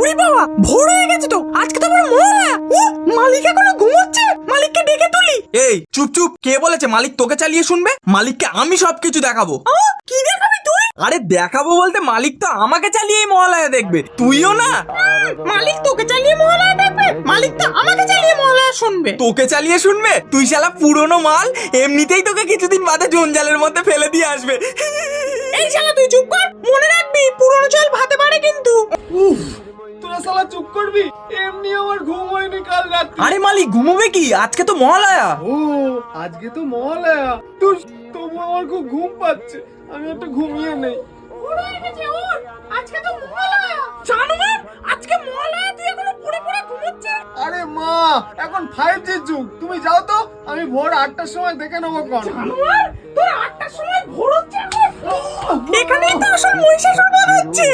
ওরে বাবা, ভোর হয়ে গেছে তো, আজকে তো আবার মহালয়া। ও, মালিক এখনো ঘুমোচ্ছে, মালিককে ডেকে তুলি। এই চুপ চুপ, কে বলেছে মালিক তোকে চালিয়ে শুনবে? মালিককে আমি সবকিছু দেখাবো। কি দেখাবি তুই? আরে দেখাবো বলতে মালিক তো আমাকে চালিয়ে মহালয়া দেখবে, তুইও না। মালিক তোকে চালিয়ে মহালয়া দেখবে, মালিক তো আমাকে চালিয়ে মহালয়া শুনবে। তোকে চালিয়ে শুনবে? তুই শালা পুরনো মাল, এমনিতেই তোকে কিছুদিন বাদে জঞ্জালের মধ্যে ফেলে দিয়ে আসবে। এই শালা তুই চুপ কর, মনে রাখবি পুরনো চাল ভাতে পারে কিন্তু। উফ, তোরা শালা চুপ করবি। এমনি আমার ঘুম হয়নি কাল রাতে। আরে মালিক ঘুমোবে কি, আজকে তো মহালয়া। ও, আজকে তো মহালয়া। তবু আমার খুব ঘুম পাচ্ছে, আমি একটু ঘুমিয়ে নেই। ভোর হয়ে গেছে, ওঠ, আজকে তো মহালয়া। জানোয়ার, আজকে মহালয়া, তুই এখনো পড়ে পড়ে ঘুমোচ্ছিস। আরে মা, এখন 5G যুগ। তুমি যাও তো, আমি ভোর 8টার সময় দেখে নেবো কোন। জানোয়ার, তোর 8টার সময় ভোর হচ্ছে এখন। এখানেই তো আসল মহিষাসুর বধ হচ্ছে।